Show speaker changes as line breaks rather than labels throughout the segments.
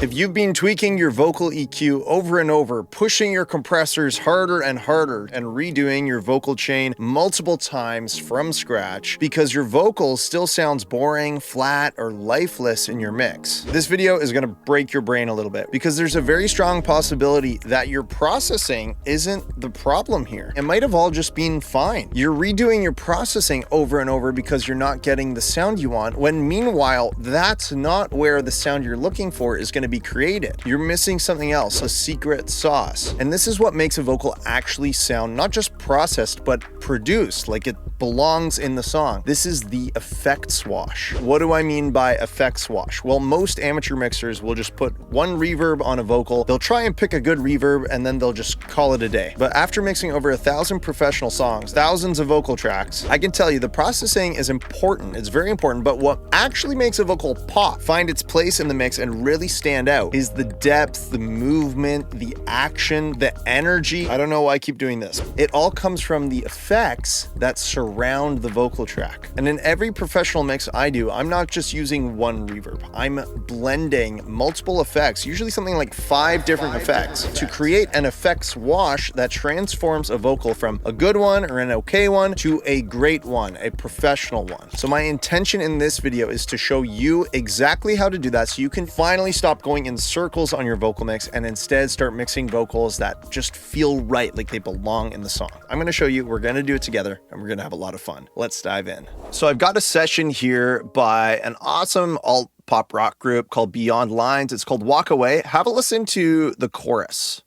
If you've been tweaking your vocal EQ over and over, pushing your compressors harder and harder, and redoing your vocal chain multiple times from scratch because your vocal still sounds boring, flat, or lifeless in your mix, this video is going to break your brain a little bit because there's a very strong possibility that your processing isn't the problem here. It might have all just been fine. You're redoing your processing over and over because you're not getting the sound you want, when meanwhile, that's not where the sound you're looking for is going to be created. You're missing something else, a secret sauce. And this is what makes a vocal actually sound not just processed, but produced, like it belongs in the song. This is the effects wash. What do I mean by effects wash? Well, most amateur mixers will just put one reverb on a vocal. They'll try and pick a good reverb and then they'll just call it a day. But after mixing over 1,000 professional songs, thousands of vocal tracks, I can tell you the processing is important. It's very important, but what actually makes a vocal pop, find its place in the mix and really stand out is the depth, the movement, the action, the energy. I don't know why I keep doing this. It all comes from the effects that surround the vocal track. And in every professional mix I do, I'm not just using one reverb. I'm blending multiple effects, usually something like 5 different effects, to create an effects wash that transforms a vocal from a good one or an okay one to a great one, a professional one. So my intention in this video is to show you exactly how to do that so you can finally stop going in circles on your vocal mix and instead start mixing vocals that just feel right, like they belong in the song. I'm going to show you, we're going to do it together, and we're going to have a lot of fun. Let's dive in. So I've got a session here by an awesome alt pop rock group called Beyond Lines. It's called Walk Away. Have a listen to the chorus.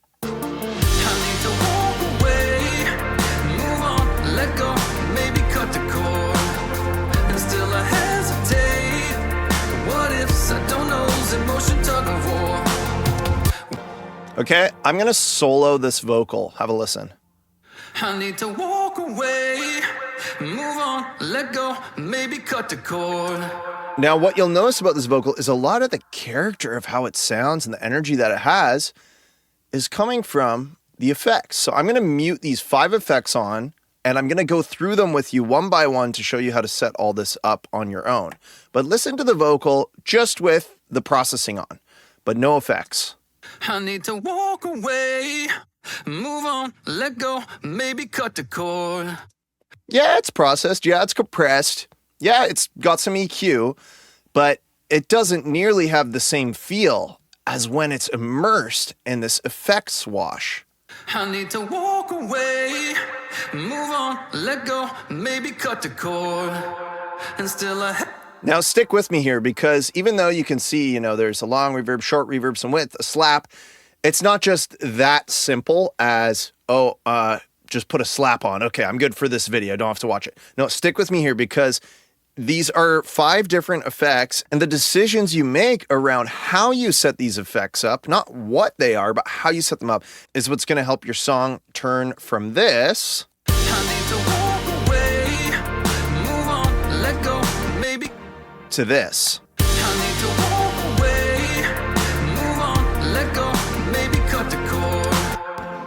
Okay, I'm gonna solo this vocal. Have a listen. I need to walk away, move on, let go, maybe cut the cord. Now, what you'll notice about this vocal is a lot of the character of how it sounds and the energy that it has is coming from the effects. So I'm gonna mute these 5 effects on, and I'm gonna go through them with you one by one to show you how to set all this up on your own. But listen to the vocal just with the processing on, but no effects. I need to walk away, move on, let go, maybe cut the cord. Yeah, it's processed. Yeah, it's compressed. Yeah, it's got some EQ, but it doesn't nearly have the same feel as when it's immersed in this effects wash. I need to walk away, move on, let go, maybe cut the cord, and still Now stick with me here, because even though you can see, there's a long reverb, short reverb, some width, a slap, it's not just that simple as, just put a slap on. Okay, I'm good for this video. Don't have to watch it. No, stick with me here, because these are 5 different effects, and the decisions you make around how you set these effects up, not what they are, but how you set them up, is what's going to help your song turn from this to this.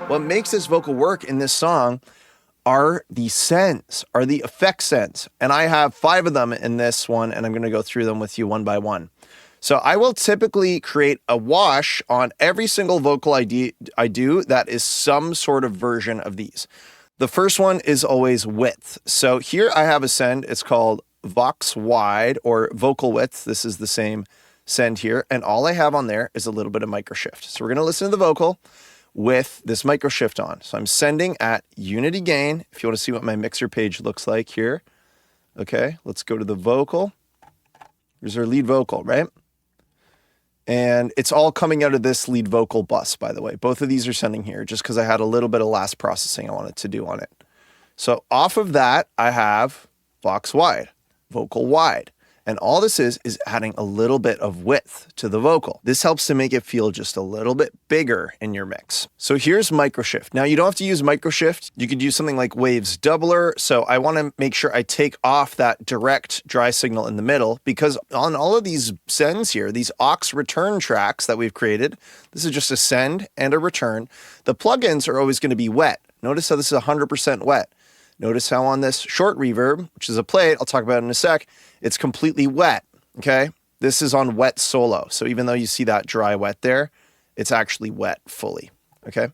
What makes this vocal work in this song are the sends, are the effect sends. And I have 5 of them in this one, and I'm going to go through them with you one by one. So I will typically create a wash on every single vocal I do that is some sort of version of these. The first one is always width. So here I have a send. It's called Vox wide, or vocal width. This is the same send here. And all I have on there is a little bit of microshift. So we're going to listen to the vocal with this microshift on. So I'm sending at unity gain. If you want to see what my mixer page looks like here. Okay, let's go to the vocal. Here's our lead vocal, right? And it's all coming out of this lead vocal bus, by the way. Both of these are sending here just because I had a little bit of last processing I wanted to do on it. So off of that, I have Vox wide, vocal wide. And all this is adding a little bit of width to the vocal. This helps to make it feel just a little bit bigger in your mix. So here's microshift. Now you don't have to use microshift. You could use something like Waves Doubler. So I want to make sure I take off that direct dry signal in the middle, because on all of these sends here, these aux return tracks that we've created, this is just a send and a return. The plugins are always going to be wet. Notice how this is 100% wet. Notice how on this short reverb, which is a plate, I'll talk about it in a sec, it's completely wet, okay? This is on wet solo. So even though you see that dry wet there, it's actually wet fully, okay?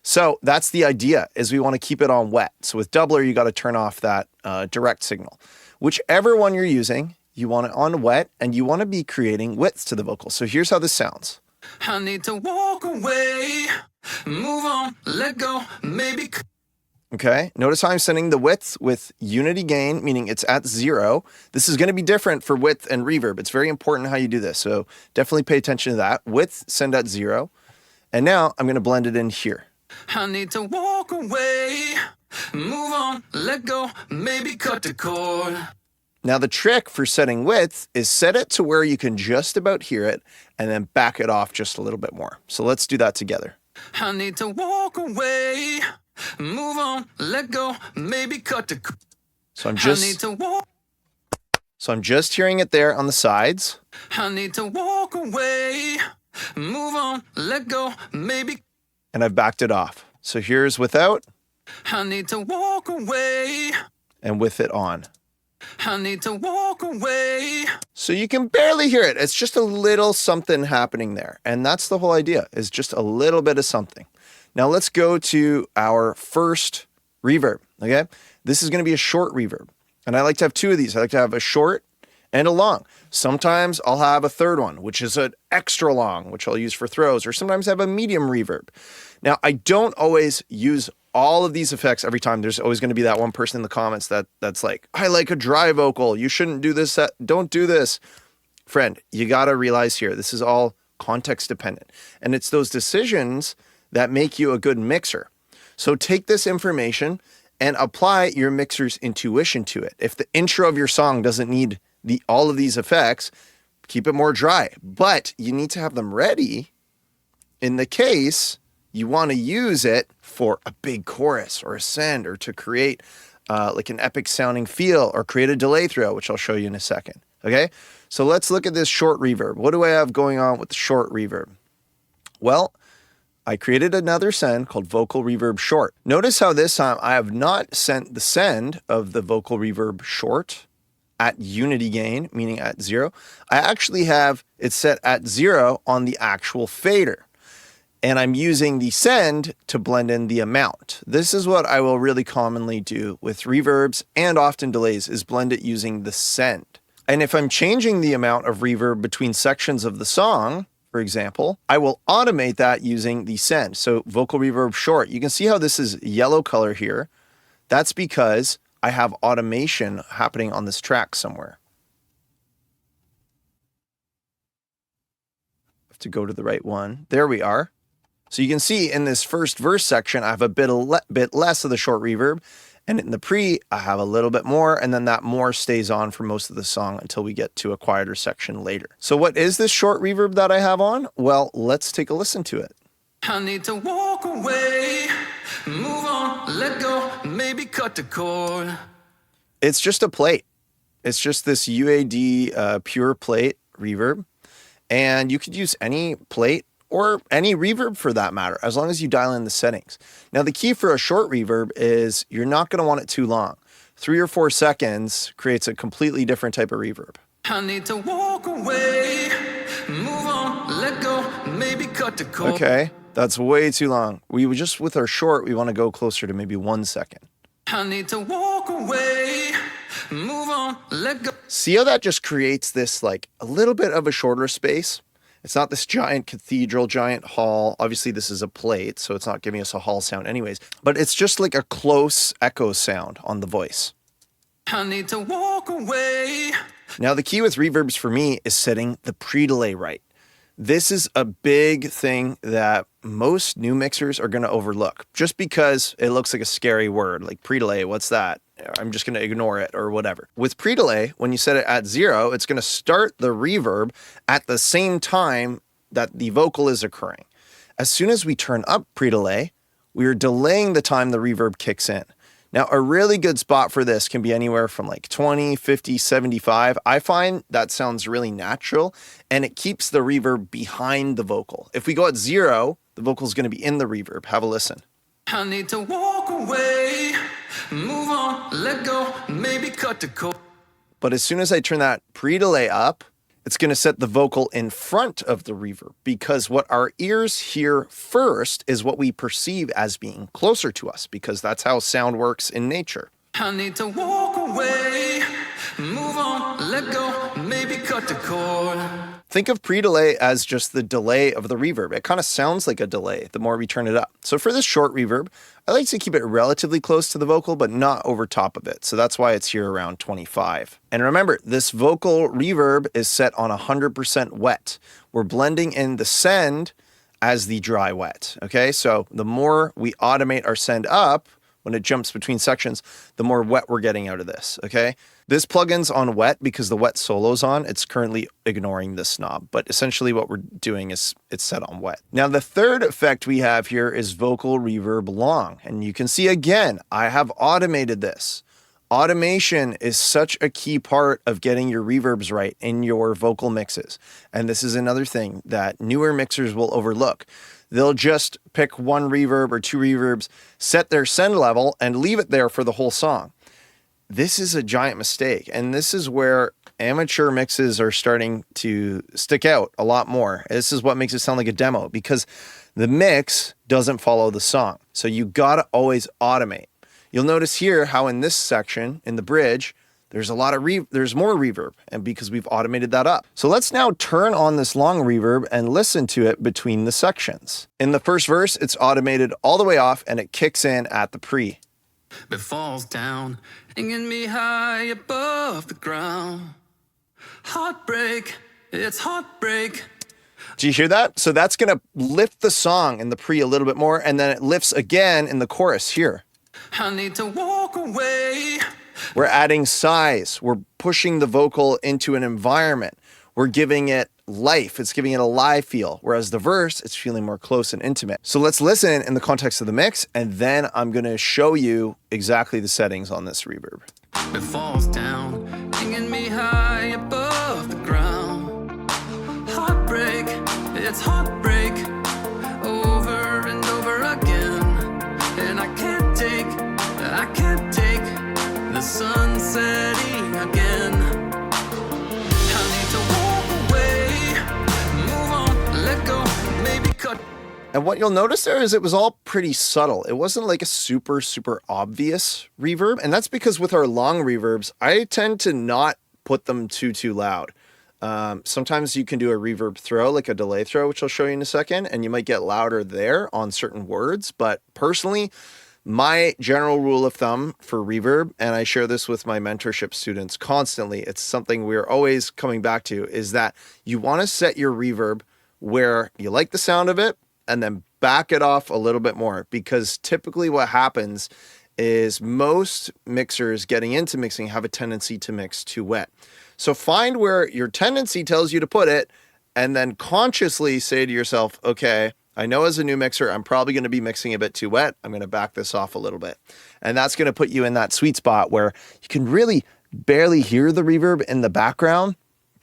So that's the idea, is we want to keep it on wet. So with doubler, you got to turn off that direct signal. Whichever one you're using, you want it on wet, and you want to be creating width to the vocal. So here's how this sounds.
I need to walk away, move on, let go, maybe.
Okay, notice how I'm setting the width with unity gain, meaning it's at 0. This is going to be different for width and reverb. It's very important how you do this, so definitely pay attention to that. Width, send at 0. And now I'm going to blend it in here.
I need to walk away, move on, let go, maybe cut the cord.
Now the trick for setting width is set it to where you can just about hear it and then back it off just a little bit more. So let's do that together.
I need to walk away, move on, let go, maybe cut the cord.
So I'm just hearing it there on the sides.
I need to walk away, move on, let go, maybe.
And I've backed it off. So here's without.
I need to walk away.
And with it on.
I need to walk away.
So you can barely hear it. It's just a little something happening there. And that's the whole idea, is just a little bit of something. Now let's go to our first reverb, okay? This is going to be a short reverb. And I like to have two of these. I like to have a short and a long. Sometimes I'll have a third one, which is an extra long, which I'll use for throws, or sometimes I have a medium reverb. Now, I don't always use all of these effects every time. There's always going to be that one person in the comments that's like, I like a dry vocal. You shouldn't do this. Don't do this. Friend, you got to realize here, this is all context dependent. And it's those decisions that make you a good mixer. So take this information and apply your mixer's intuition to it. If the intro of your song doesn't need all of these effects, keep it more dry. But you need to have them ready in the case you want to use it for a big chorus or a send, or to create like an epic sounding feel, or create a delay throw, which I'll show you in a second. Okay, so let's look at this short reverb. What do I have going on with the short reverb? Well, I created another send called vocal reverb short. Notice how this time I have not sent the send of the vocal reverb short at unity gain, meaning at 0. I actually have it set at 0 on the actual fader. And I'm using the send to blend in the amount. This is what I will really commonly do with reverbs and often delays, is blend it using the send. And if I'm changing the amount of reverb between sections of the song, for example, I will automate that using the send. So vocal reverb short, you can see how this is yellow color here. That's because I have automation happening on this track somewhere. I have to go to the right one. There we are. So you can see in this first verse section, I have a bit less of the short reverb. And in the pre, I have a little bit more, and then that more stays on for most of the song until we get to a quieter section later. So what is this short reverb that I have on? Well, let's take a listen to it.
I need to walk away, move on, let go, maybe cut the cord.
It's just a plate. It's just this UAD pure plate reverb. And you could use any plate or any reverb for that matter, as long as you dial in the settings. Now, the key for a short reverb is you're not going to want it too long. 3 or 4 seconds creates a completely different type of reverb.
I need to walk away, move on, let go, maybe cut the cord.
Okay, that's way too long. With our short, we want to go closer to maybe 1 second.
I need to walk away, move on, let go.
See how that just creates this like a little bit of a shorter space? It's not this giant cathedral, giant hall. Obviously, this is a plate, so it's not giving us a hall sound anyways. But it's just like a close echo sound on the voice.
I need to walk away.
Now, the key with reverbs for me is setting the pre-delay right. This is a big thing that most new mixers are going to overlook, just because it looks like a scary word, like pre-delay, what's that? I'm just going to ignore it or whatever. With pre-delay, when you set it at 0, it's going to start the reverb at the same time that the vocal is occurring. As soon as we turn up pre-delay, we are delaying the time the reverb kicks in. Now, a really good spot for this can be anywhere from like 20, 50, 75. I find that sounds really natural, and it keeps the reverb behind the vocal. If we go at 0, the vocal is going to be in the reverb. Have a listen.
I need to walk away, move on, let go, maybe cut the cord.
But as soon as I turn that pre-delay up, It's going to set the vocal in front of the reverb, because what our ears hear first is what we perceive as being closer to us, because that's how sound works in nature.
I need to walk away, move on, let go, maybe cut the cord.
Think of pre-delay as just the delay of the reverb. It kind of sounds like a delay the more we turn it up. So for this short reverb, I like to keep it relatively close to the vocal, but not over top of it. So that's why it's here around 25. And remember, this vocal reverb is set on 100% wet. We're blending in the send as the dry wet. Okay, so the more we automate our send up, when it jumps between sections, the more wet we're getting out of this, okay? This plugin's on wet because the wet solo's on. It's currently ignoring this knob, but essentially what we're doing is it's set on wet. Now, the third effect we have here is vocal reverb long, and you can see again, I have automated this. Automation is such a key part of getting your reverbs right in your vocal mixes, and this is another thing that newer mixers will overlook. They'll just pick one reverb or two reverbs, set their send level, and leave it there for the whole song. This is a giant mistake, and this is where amateur mixes are starting to stick out a lot more. This is what makes it sound like a demo, because the mix doesn't follow the song. So you gotta always automate. You'll notice here how in this section, in the bridge, there's a lot of there's more reverb, and because we've automated that up. So let's now turn on this long reverb and listen to it between the sections. In the first verse, it's automated all the way off, and it kicks in at the pre.
It falls down, hanging me high above the ground. Heartbreak, it's heartbreak.
Do you hear that? So that's gonna lift the song in the pre a little bit more, and then it lifts again in the chorus here.
I need to walk away.
We're adding size. We're pushing the vocal into an environment. We're giving it life. It's giving it a live feel. Whereas the verse, it's feeling more close and intimate. So let's listen in the context of the mix, and then I'm going to show you exactly the settings on this reverb.
It falls down, hanging me high above the ground. Heartbreak, it's heartbreak, over and over again. And I can't take the sun setting again. I need to walk away, move on, let go, maybe cut.
And what you'll notice there is it was all pretty subtle. It wasn't like a super obvious reverb. And that's because with our long reverbs, I tend to not put them too loud. Sometimes you can do a reverb throw, like a delay throw, which I'll show you in a second, and you might get louder there on certain words. But personally, my general rule of thumb for reverb, and I share this with my mentorship students constantly, it's something we're always coming back to, is that you want to set your reverb where you like the sound of it and then back it off a little bit more, because typically what happens is most mixers getting into mixing have a tendency to mix too wet. So find where your tendency tells you to put it, and then consciously say to yourself, okay, I know as a new mixer, I'm probably going to be mixing a bit too wet. I'm going to back this off a little bit. And that's going to put you in that sweet spot where you can really barely hear the reverb in the background,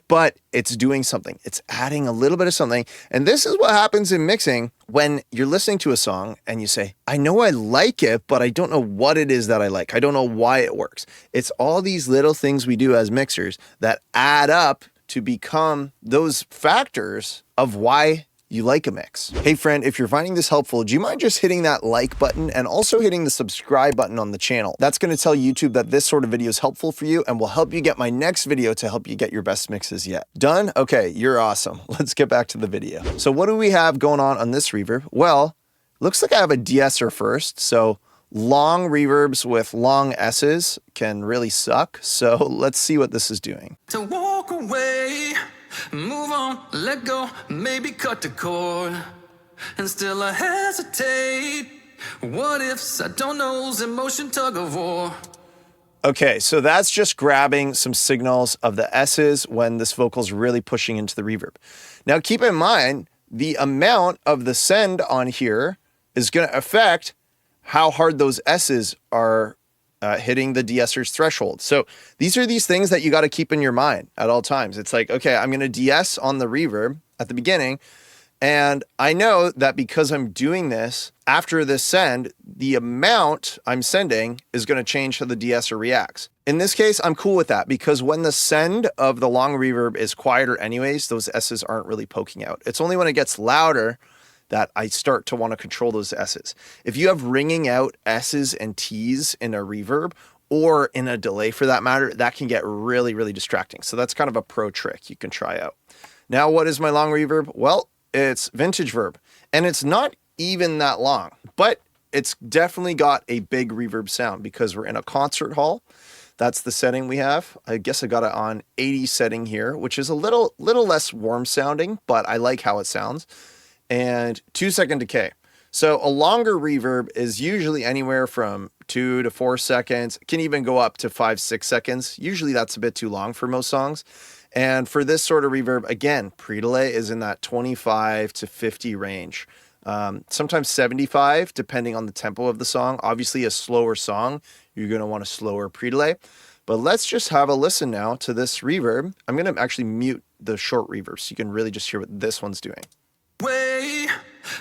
but it's doing something. It's adding a little bit of something. And this is what happens in mixing when you're listening to a song and you say, I know I like it, but I don't know what it is that I like. I don't know why it works. It's all these little things we do as mixers that add up to become those factors of why you like a mix. Hey friend, if you're finding this helpful, do you mind just hitting that like button and also hitting the subscribe button on the channel? That's going to tell YouTube that this sort of video is helpful for you and will help you get my next video to help you get your best mixes yet. Done? Okay, you're awesome. Let's get back to the video. So what do we have going on this reverb? Well, looks like I have a de-esser first. So long reverbs with long S's can really suck. So let's see what this is doing.
To walk away, move on, let go, maybe cut the cord. And still I hesitate. What ifs, I don't know's emotion tug of war.
Okay, so that's just grabbing some signals of the S's when this vocal's really pushing into the reverb. Now keep in mind, the amount of the send on here is going to affect how hard those S's are hitting the de-esser's threshold. So these are these things that you got to keep in your mind at all times. It's like, okay, I'm going to de-ess on the reverb at the beginning, And I know that because I'm doing this, after this send, the amount I'm sending is going to change how the de-esser reacts. In this case, I'm cool with that because when the send of the long reverb is quieter anyways, those S's aren't really poking out. It's only when it gets louder that I start to want to control those S's. If you have ringing out S's and T's in a reverb, or in a delay for that matter, that can get really, really distracting. So that's kind of a pro trick you can try out. Now, what is my long reverb? Well, it's vintage verb, and it's not even that long, but it's definitely got a big reverb sound because we're in a concert hall. That's the setting we have. I guess I got it on 80 setting here, which is a little less warm sounding, but I like how it sounds. And 2-second decay. So a longer reverb is usually anywhere from 2 to 4 seconds. It can even go up to 5-6 seconds. Usually that's a bit too long for most songs. And for this sort of reverb, again, pre-delay is in that 25 to 50 range. Sometimes 75, depending on the tempo of the song. Obviously, a slower song, you're going to want a slower pre-delay. But let's just have a listen now to this reverb. I'm going to actually mute the short reverb so you can really just hear what this one's doing.
Way,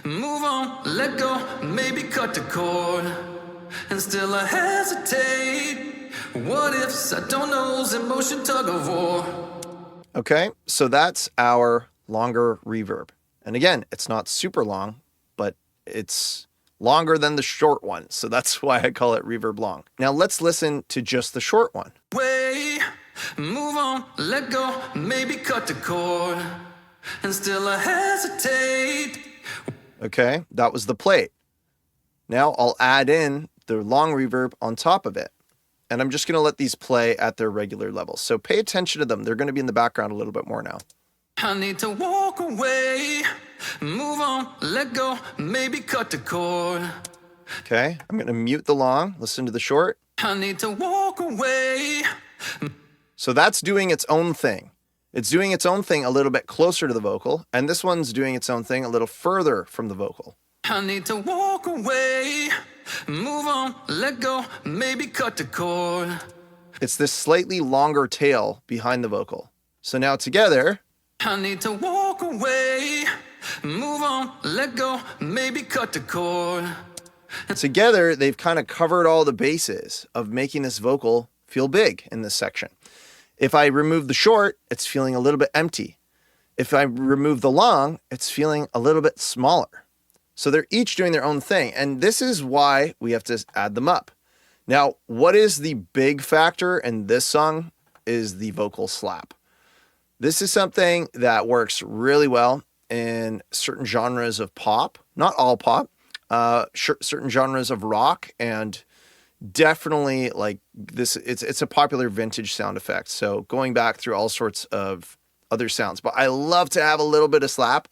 move on, let go, maybe cut the cord, and still I hesitate. What ifs, I don't know's emotion tug of war.
Okay, so that's our longer reverb. And again, it's not super long, but it's longer than the short one. So that's why I call it reverb long. Now let's listen to just the short one.
Way, move on, let go, maybe cut the cord, and still I hesitate.
Okay, that was the plate. Now I'll add in the long reverb on top of it. And I'm just going to let these play at their regular levels. So pay attention to them. They're going to be in the background a little bit more now.
I need to walk away, move on, let go, maybe cut the cord.
Okay, I'm going to mute the long, listen to the short.
I need to walk away.
So that's doing its own thing. It's doing its own thing a little bit closer to the vocal, and this one's doing its own thing a little further from the vocal.
I need to walk away, move on, let go, maybe cut the cord.
It's this slightly longer tail behind the vocal. So now together,
I need to walk away, move on, let go, maybe cut the cord.
together they've kind of covered all the bases of making this vocal feel big in this section. If I remove the short, it's feeling a little bit empty. If I remove the long, it's feeling a little bit smaller. So they're each doing their own thing. And this is why we have to add them up. Now, what is the big factor in this song is the vocal slap. This is something that works really well in certain genres of pop, not all pop, certain genres of rock, and definitely like this, it's a popular vintage sound effect. So going back through all sorts of other sounds, but I love to have a little bit of slap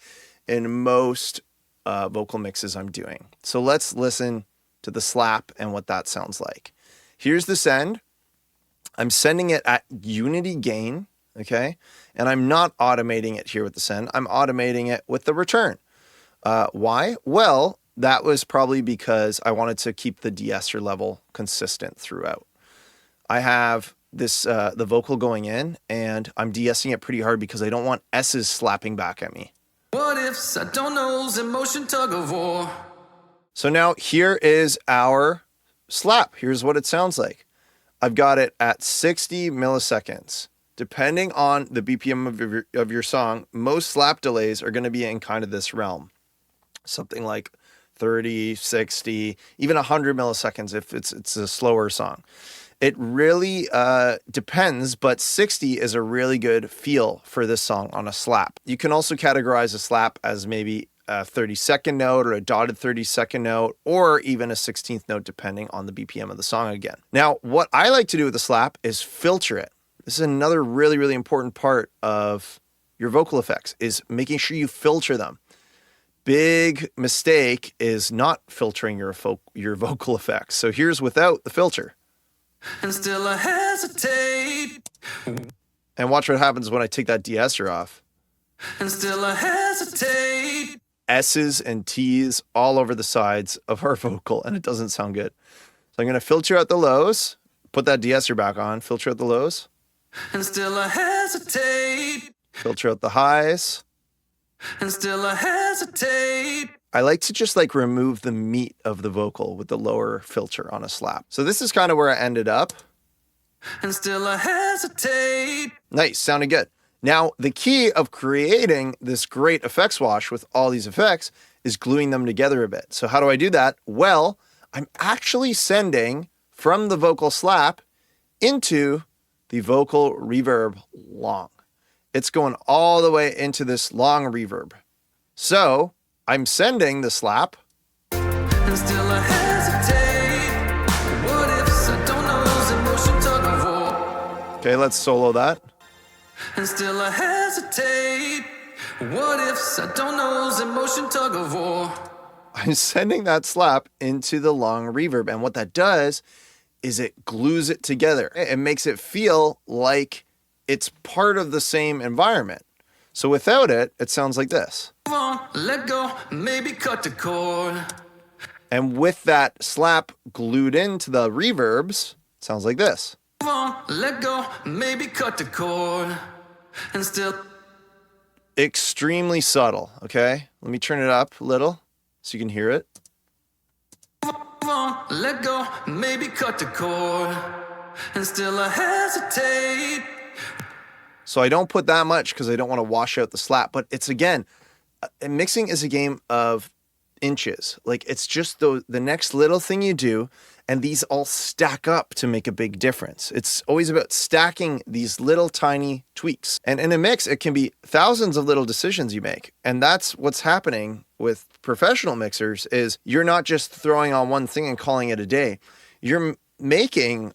in most vocal mixes I'm doing. So let's listen to the slap and what that sounds like. Here's the send. I'm sending it at unity gain, okay? And I'm not automating it here with the send. I'm automating it with the return. Why? Well, that was probably because I wanted to keep the de-esser level consistent throughout. I have this the vocal going in, and I'm de-essing it pretty hard because I don't want S's slapping back at me.
What ifs, I don't know's emotion tug of war.
So now here is our slap. Here's what it sounds like. I've got it at 60 milliseconds. Depending on the BPM of your song, most slap delays are going to be in kind of this realm. Something like 30, 60, even 100 milliseconds if it's a slower song. It really depends, but 60 is a really good feel for this song on a slap. You can also categorize a slap as maybe a 30-second note or a dotted 30-second note, or even a 16th note, depending on the BPM of the song again. Now, what I like to do with a slap is filter it. This is another really, really important part of your vocal effects, is making sure you filter them. Big mistake is not filtering your vocal effects. So here's without the filter.
And still I hesitate.
And watch what happens when I take that de-esser off.
And still I hesitate.
S's and T's all over the sides of our vocal, and it doesn't sound good. So I'm going to filter out the lows, put that de-esser back on, filter out the lows.
And still I hesitate.
Filter out the highs.
and still I hesitate.
I like to just like remove the meat of the vocal with the lower filter on a slap. So this is kind of where I ended up.
And still I hesitate.
Nice, sounding good. Now, the key of creating this great effects wash with all these effects is gluing them together a bit. So how do I do that? Well, I'm actually sending from the vocal slap into the vocal reverb long. It's going all the way into this long reverb. So I'm sending the slap.
And still I hesitate. What ifs I don't know's emotion tug of war.
Okay, let's solo that.
And still I hesitate. What ifs I don't know's emotion tug of war.
I'm sending that slap into the long reverb. And what that does is it glues it together. It makes it feel like it's part of the same environment. So without it, it sounds like this.
Move on, let go, maybe cut the cord.
And with that slap glued into the reverbs, it sounds like this.
Move on, let go, maybe cut the cord. And still
Extremely subtle, okay? Let me turn it up a little so you can hear it.
move on, let go, maybe cut the cord. And still I hesitate.
So I don't put that much because I don't want to wash out the slap. But it's, again, mixing is a game of inches. Like, it's just the next little thing you do, and these all stack up to make a big difference. It's always about stacking these little tiny tweaks. And in a mix, it can be thousands of little decisions you make. And that's what's happening with professional mixers is you're not just throwing on one thing and calling it a day. You're making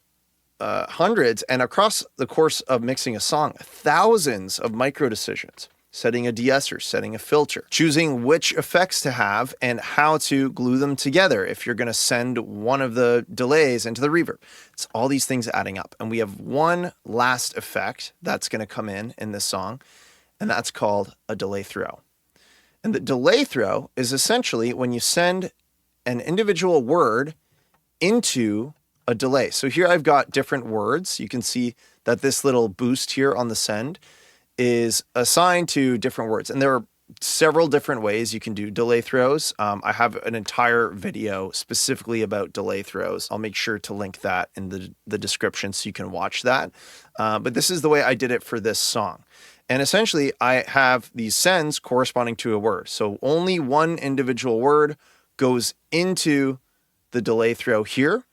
hundreds, and across the course of mixing a song, thousands of micro decisions. Setting a de-esser, setting a filter, choosing which effects to have and how to glue them together if you're going to send one of the delays into the reverb. It's all these things adding up. And we have one last effect that's going to come in this song, and that's called a delay throw. And the delay throw is essentially when you send an individual word into a delay. So here I've got different words. You can see that this little boost here on the send is assigned to different words. And there are several different ways you can do delay throws. I have an entire video specifically about delay throws. I'll make sure to link that in the description so you can watch that. But this is the way I did it for this song. And essentially, I have these sends corresponding to a word. So only one individual word goes into the delay throw here.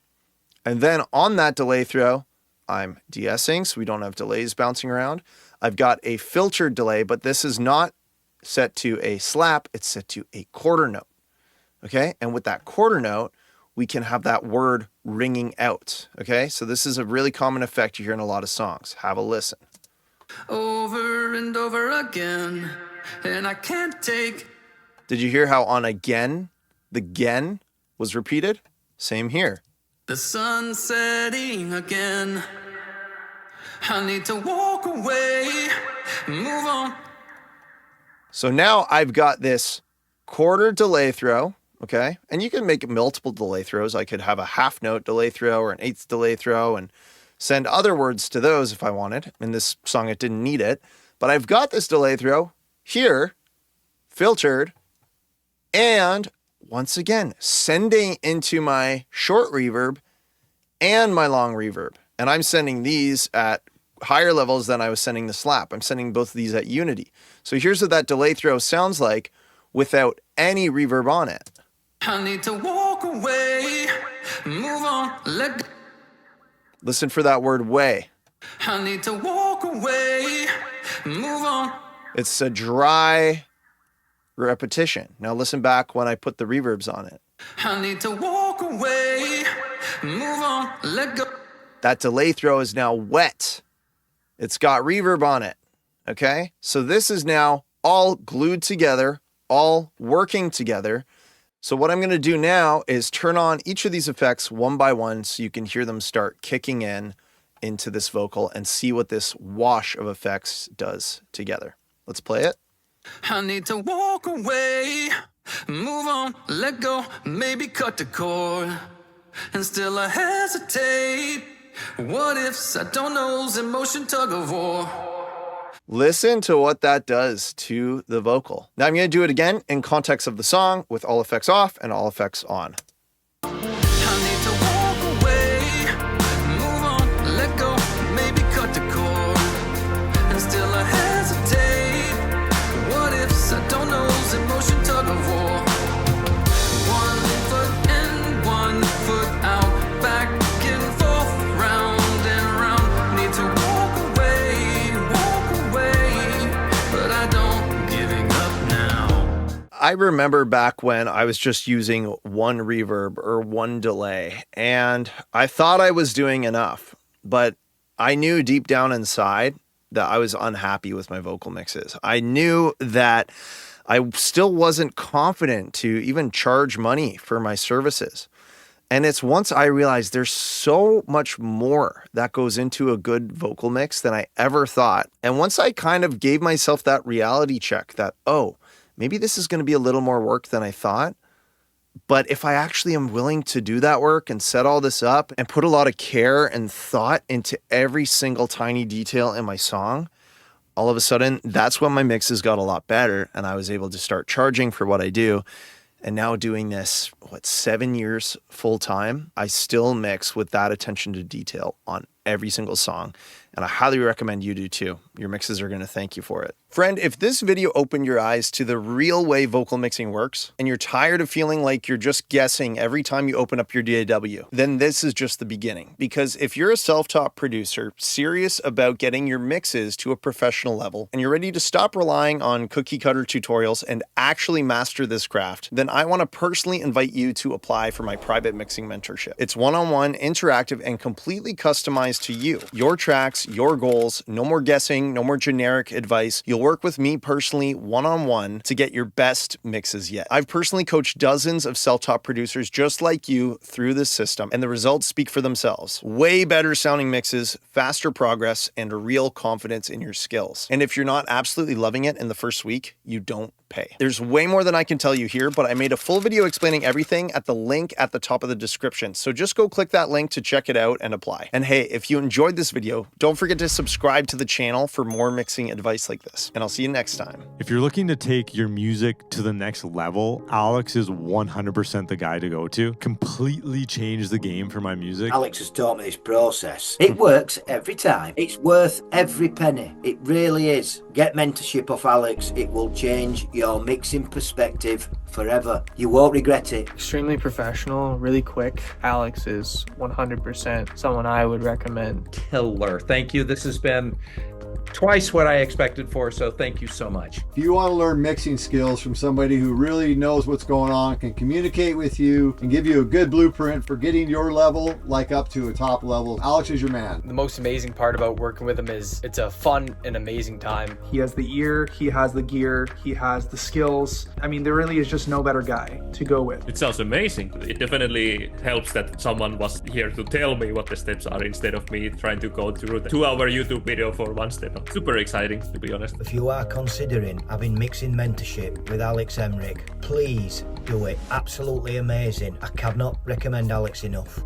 And then on that delay throw, I'm de-essing so we don't have delays bouncing around. I've got a filtered delay, but this is not set to a slap, it's set to a quarter note. Okay, and with that quarter note, we can have that word ringing out. Okay, so this is a really common effect you hear in a lot of songs. Have a listen.
Over and over again, and I can't take.
Did you hear how on again, the gen was repeated? Same here.
The sun setting again. I need to walk away, move on.
So now I've got this quarter delay throw, okay? And you can make multiple delay throws. I could have a half note delay throw or an eighth delay throw and send other words to those if I wanted. In this song, it didn't need it. But I've got this delay throw here, filtered, and once again, sending into my short reverb and my long reverb. And I'm sending these at higher levels than I was sending the slap. I'm sending both of these at unity. So here's what that delay throw sounds like without any reverb on it.
I need to walk away, move on, let go.
Listen for that word way.
I need to walk away, move on.
It's a dry repetition. Now listen back when I put the reverbs on it.
I need to walk away, move on, let go.
That delay throw is now wet. It's got reverb on it. Okay? So this is now all glued together, all working together. So what I'm going to do now is turn on each of these effects one by one so you can hear them start kicking into this vocal and see what this wash of effects does together. Let's play it.
I need to walk away, move on, let go, maybe cut the cord. And still I hesitate. What ifs I don't know's emotion tug of war.
Listen to what that does to the vocal. Now I'm going to do it again in context of the song with all effects off and all effects on.
I need to walk away, move on, let go, maybe cut the cord, and still I hesitate. What ifs, I don't know's emotion tug of war. 1 foot in, 1 foot out, back and forth, round and round. Need to walk away, but I don't giving up now.
I remember back when I was just using one reverb or one delay, and I thought I was doing enough, but I knew deep down inside that I was unhappy with my vocal mixes. I knew that I still wasn't confident to even charge money for my services. And it's once I realized there's so much more that goes into a good vocal mix than I ever thought. And once I kind of gave myself that reality check that, oh, maybe this is going to be a little more work than I thought. But if I actually am willing to do that work and set all this up and put a lot of care and thought into every single tiny detail in my song, all of a sudden, that's when my mixes got a lot better and I was able to start charging for what I do. And now doing this, 7 years full time, I still mix with that attention to detail on every single song. And I highly recommend you do too. Your mixes are going to thank you for it. Friend, if this video opened your eyes to the real way vocal mixing works, and you're tired of feeling like you're just guessing every time you open up your DAW, then this is just the beginning. Because if you're a self-taught producer, serious about getting your mixes to a professional level, and you're ready to stop relying on cookie cutter tutorials and actually master this craft, then I want to personally invite you to apply for my private mixing mentorship. It's one-on-one, interactive, and completely customized to you. Your tracks, your goals, no more guessing, no more generic advice. You'll work with me personally one-on-one to get your best mixes yet. I've personally coached dozens of self-taught producers just like you through this system, and the results speak for themselves. Way better sounding mixes, faster progress, and a real confidence in your skills. And if you're not absolutely loving it in the first week, you don't pay. There's way more than I can tell you here, but I made a full video explaining everything at the link at the top of the description. So just go click that link to check it out and apply. And hey, if you enjoyed this video, don't forget to subscribe to the channel for more mixing advice like this. And I'll see you next time.
If you're looking to take your music to the next level, Alex is 100% the guy to go to. Completely changed the game for my music.
Alex has taught me this process. It works every time. It's worth every penny. It really is. Get mentorship off Alex. It will change your mixing perspective forever. You won't regret it.
Extremely professional, really quick. Alex is 100% someone I would recommend.
Killer. Thank you. This has been twice what I expected for, so thank you so much.
If you want to learn mixing skills from somebody who really knows what's going on, can communicate with you, and give you a good blueprint for getting your level like up to a top level, Alex is your man.
The most amazing part about working with him is it's a fun and amazing time.
He has the ear, he has the gear, he has the skills. I mean, there really is just no better guy to go with.
It sounds amazing. It definitely helps that someone was here to tell me what the steps are instead of me trying to go through the 2-hour YouTube video for one step. Super exciting, to be honest.
If you are considering having mixing mentorship with Alex Emmerich, please do it. Absolutely amazing. I cannot recommend Alex enough.